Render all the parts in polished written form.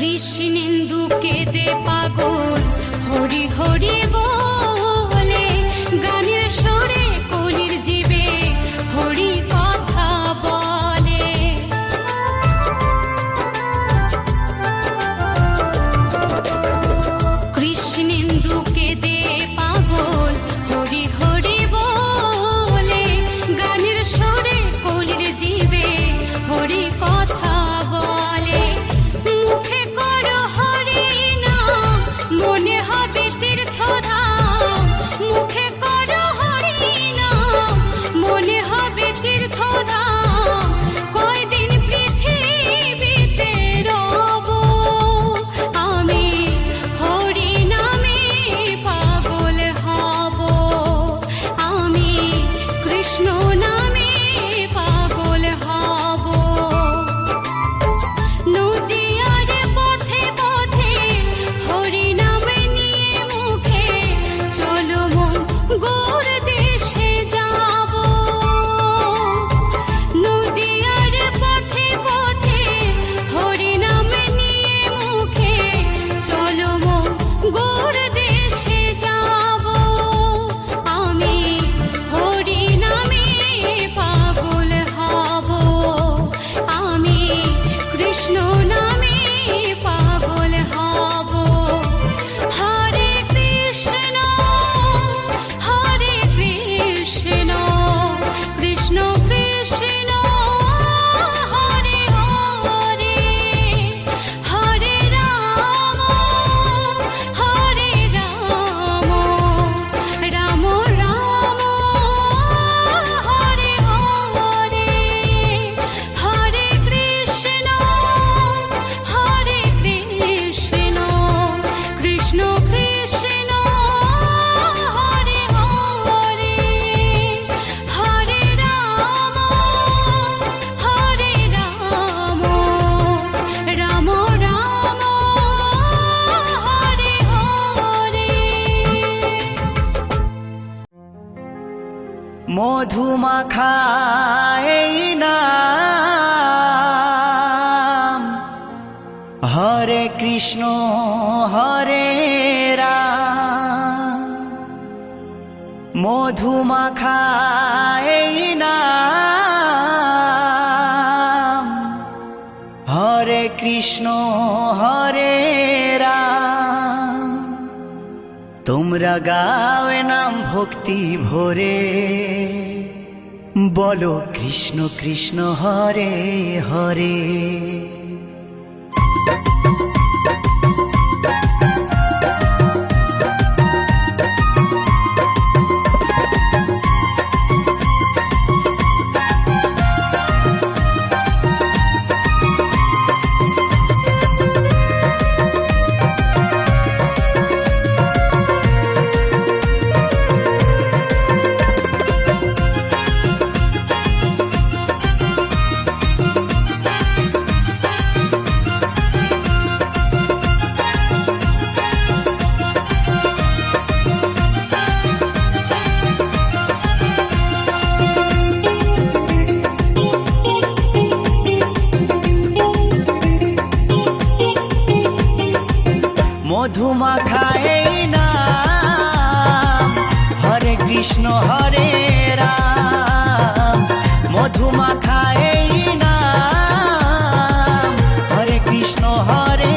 কৃষ্ণেন্দু কেঁদে পাগল হরি হরি বলে, গানের সুরে কলির জীবে হরি কথা বলে। কৃষ্ণেন্দু কেঁদে পাগল হরি হরি বলে, গানের সুরে কলির জীবে হরি কথা বলে। মুখে করো হরি নাম, মনে হবে তীর্থধাম। মুখে করো হরি নাম, মনে হবে তীর্থধাম। কয়দিন পৃথিবীতে রব আমি, হরি নামে পাগল হব আমি, কৃষ্ণ নামে পাগল হব। নদীয়ার পথে পথে হরি নাম নিয়ে মুখে, চলো মন গোর দেশে যাব। নদীয়ার পথে পথে হরি নাম নিয়ে মুখে, চলো মন গোর দেশে যাব আমি, হরি নামে পাগল হব আমি, কৃষ্ণ নামে পাগল হব। হরে কৃষ্ণ কৃষ্ণ কৃষ্ণ হরে হরে, হরে রাম রাম রাম হরে হরে, হরে কৃষ্ণ কৃষ্ণ কৃষ্ণ হরে হরে, হরে রাম রাম রাম হরে হরে। মধুমাখা এই নাম, হরে কৃষ্ণ হরে রাম। মধুমাখা এই নাম, হরে কৃষ্ণ হরে রাম। তোমরা গাওয়ে নাম ভক্তি ভরে, বলো কৃষ্ণ কৃষ্ণ হরে হরে। মধুমাখা এই নাম, হরে কৃষ্ণ হরে রাম। মধুমাখা এই নাম, হরে কৃষ্ণ হরে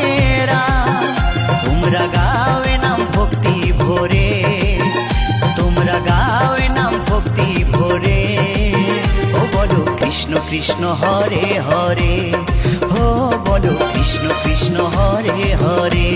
রাম। তোমরা গাওয়ে নাম ভক্তি ভরে, তোমরা গাওয়ে নাম ভক্তি ভরে। ও বলো কৃষ্ণ কৃষ্ণ হরে হরে, ও বলো কৃষ্ণ কৃষ্ণ হরে হরে।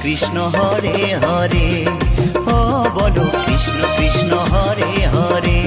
কৃষ্ণ হরে হরে। ও বলো কৃষ্ণ কৃষ্ণ হরে হরে।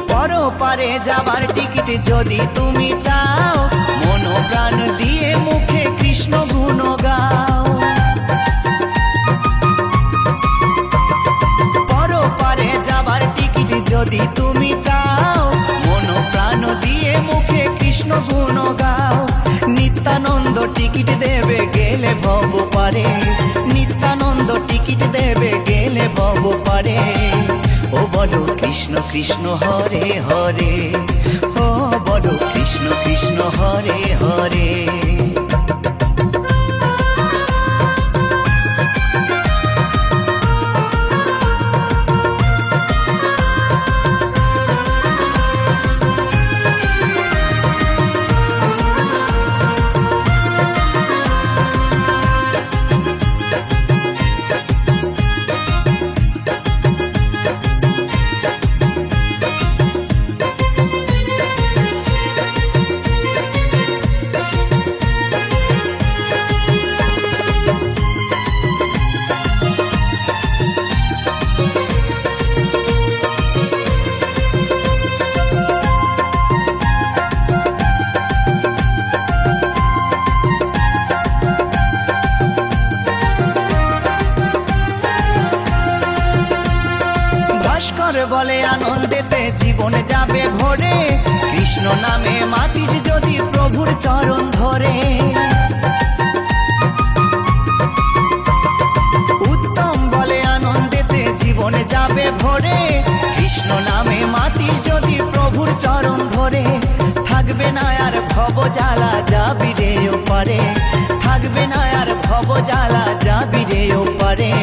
পরপারে যাবার টিকিট যদি তুমি চাও, মন প্রাণ দিয়ে মুখে কৃষ্ণ গুণ গাও। পরপারে যাবার টিকিট যদি তুমি চাও, মন প্রাণ দিয়ে মুখে কৃষ্ণ গুণ গাও। নিত্যানন্দ টিকিট দেবে গেলে ভব পারে, নিত্যানন্দ টিকিট দেবে গেলে ভব পারে। ও বলো কৃষ্ণ কৃষ্ণ হরে হরে। ও বলো কৃষ্ণ কৃষ্ণ হরে হরে। বলে আনন্দেতে জীবন যাবে ভরে, কৃষ্ণ নামে মাতিস যদি প্রভুর চরণ ধরে। উত্তম বলে আনন্দেতে জীবন যাবে ভরে, কৃষ্ণ নামে মাতিস যদি প্রভুর চরণ ধরে। থাকবে না আর ভব জ্বালা যাবি রে ওপারে, থাকবে না আর ভব জ্বালা যাবি রে ওপারে।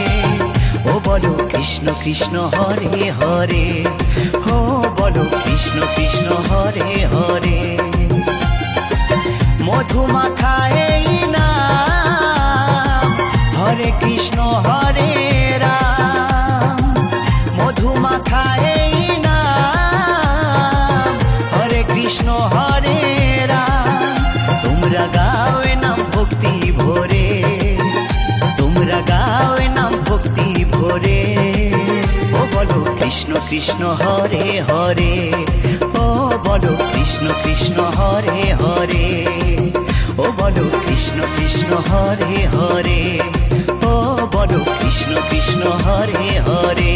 ও বলো কৃষ্ণ কৃষ্ণ হরে হরে। ও বলো কৃষ্ণ কৃষ্ণ হরে হরে। মধুমাখা এই নাম হরে কৃষ্ণ হরে রাম। মধুমাখা এই নাম হরে কৃষ্ণ হরে রাম। তোমরা গাও এ নাম ভক্তি ভরে, তোমরা গাও এ নাম ভক্তি ভরে। ও বলো কৃষ্ণ কৃষ্ণ হরে হরে। ও বলো কৃষ্ণ কৃষ্ণ হরে হরে। ও বলো কৃষ্ণ কৃষ্ণ হরে হরে। ও বলো কৃষ্ণ কৃষ্ণ হরে হরে।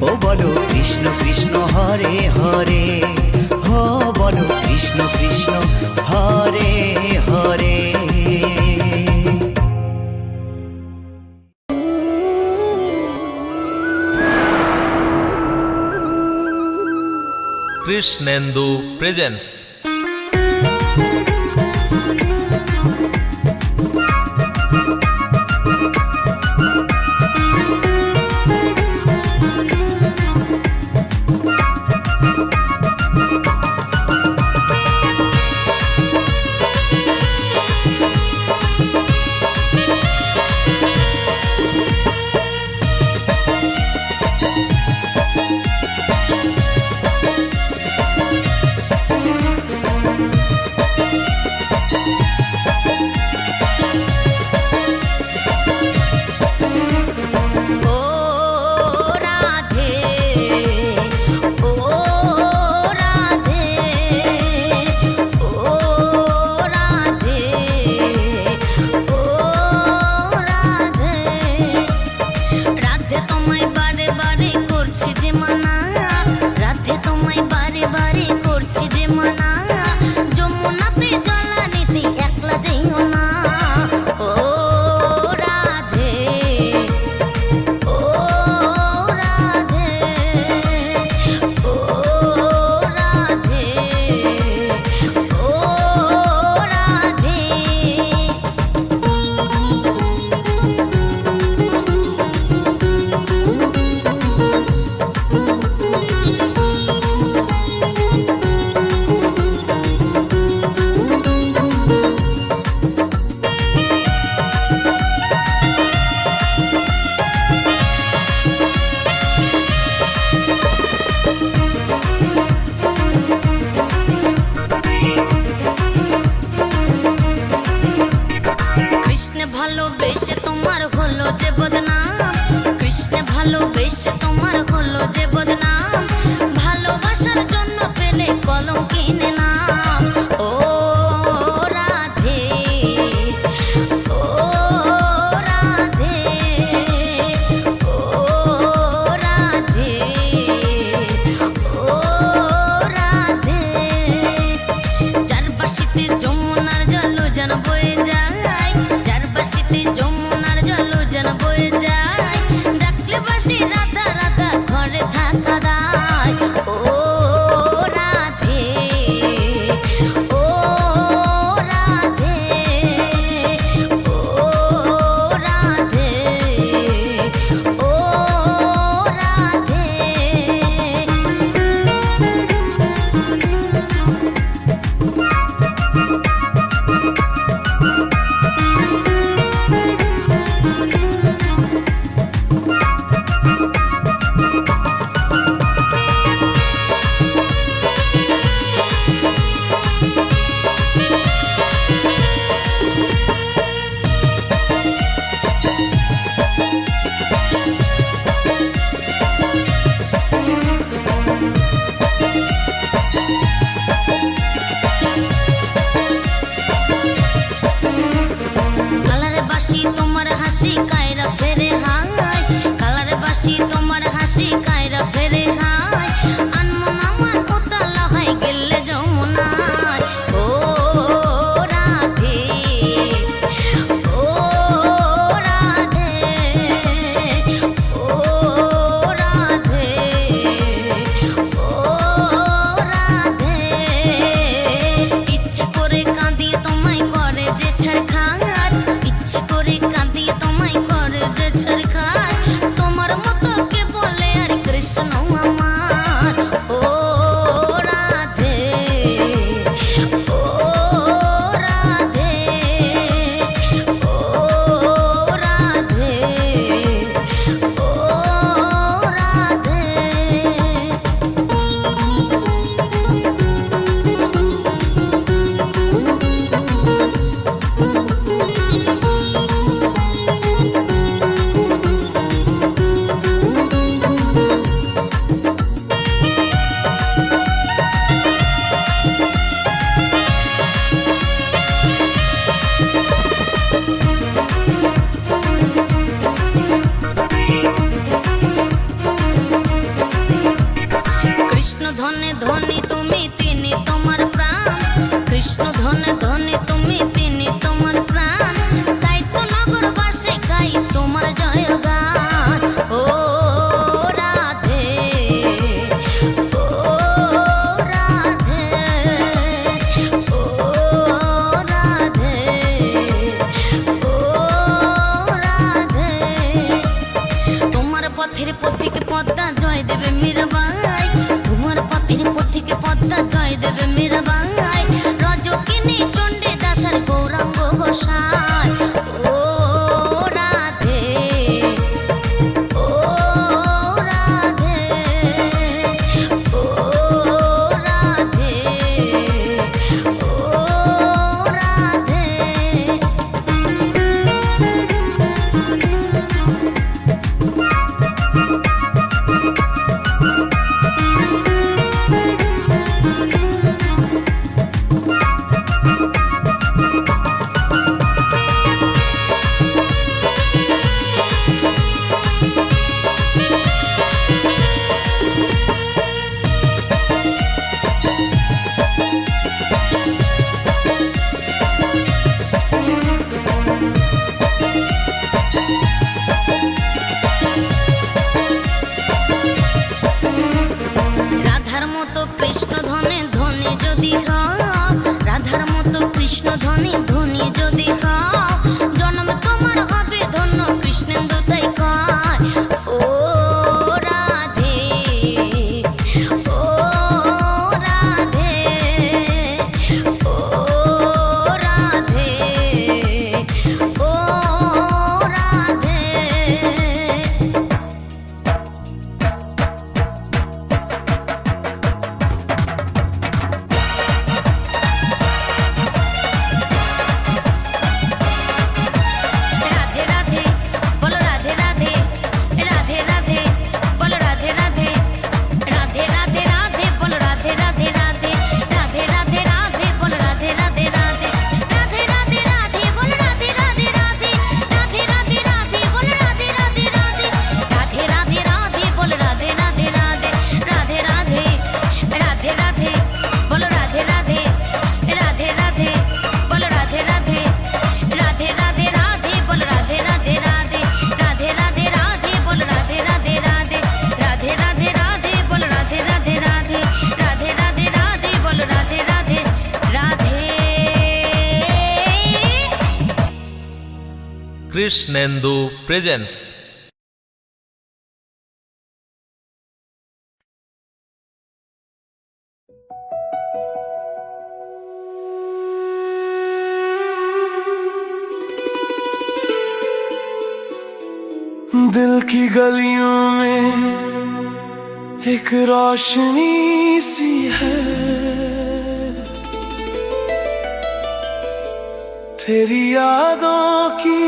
ও বলো কৃষ্ণ কৃষ্ণ হরে হরে। ও বলো কৃষ্ণ কৃষ্ণ হরে হরে। কৃষ্ণেন্দু প্রেজেন্স। জয় দেবে মীরাবাই, তোমার পথের পথিকে পদ্মা জয় দেবে মীরাবাই, রজকিনী চণ্ডী দাসার গৌরাঙ্গ গোসাই। ও রাধে, ও রাধে, ও রাধে, ও রাধে। রাধার মতো কৃষ্ণ ধনে ধনী যদি হও, রাধার মতো কৃষ্ণ ধনী ধনী যদি হও, জন্ম তোমার হবে ধন্য কৃষ্ণেন্দু তাই কয়। ও রাধে, ও রাধে, ও রাধে, ও রাধে। রাধে রাধে বলো রাধে রাধে, রাধে রাধে বলো রাধে রাধে, রাধে রাধে রাধে বলো রাধে রাধে রাধে, রাধে রাধে রাধে বলো রাধে রাধে রাধে, রাধে রাধে রাধে বলো রাধে রাধে রাধে, রাধে রাধে রাধে বলো রাধে রাধে রাধে, রাধে রাধে রাধে বলো রাধে রাধে রাধে, রাধে রাধে, রাধে রাধে বলো রাধে রাধে, রাধে রাধে বলো রাধে রাধে, রাধে রাধে রাধে বলো রাধে রাধে রাধে, রাধে রাধে রাধে বলো রাধে রাধে রাধে, রাধে রাধে রাধে বলো রাধে রাধে রাধে, রাধে রাধে রাধে বলো রাধে রাধে রাধে। কৃষ্ণেন্দু প্রেজেন্স। दिल की गलियों में एक रोशनी सी है, तेरी यादों की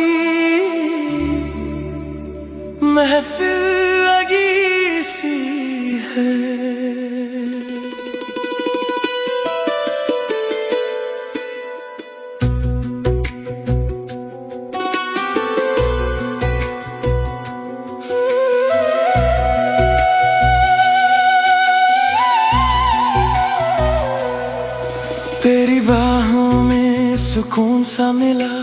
महफिल लगी सी है। तेरी बाहों में सुकून सा मिला,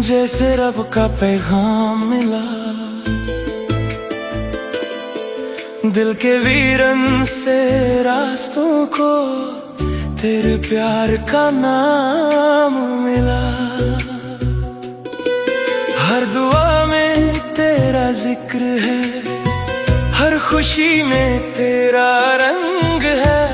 जैसे रब का पैगाम मिला, दिल के वीरन से रास्तों को तेरे प्यार का नाम मिला। हर दुआ में तेरा जिक्र है, हर खुशी में तेरा रंग है,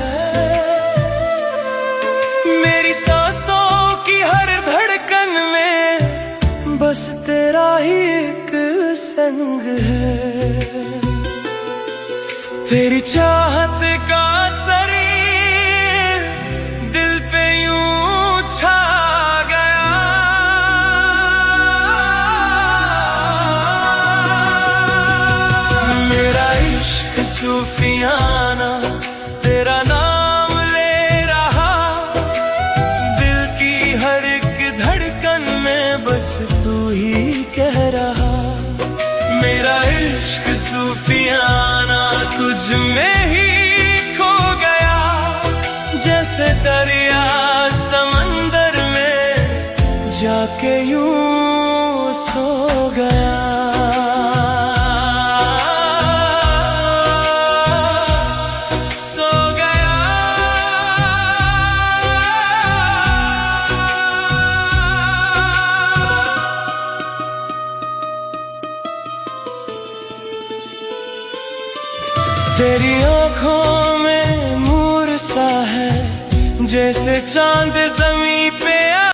मेरी सांसों की हर धड़कन में बस तेरा ही एक संग है। तेरी चाहत का असर दिल पे यूं छा गया, मेरा इश्क सूफियाना तेरा नाम ले रहा, दिल की हर एक धड़कन में बस तू ही कह रहा। मेरा इश्क सूफियाना तुझ में ही खो गया, जैसे दरिया समंदर में जाके यूं सो गया। तेरी आंखों में नूर सा है, जैसे चांद ज़मीं पे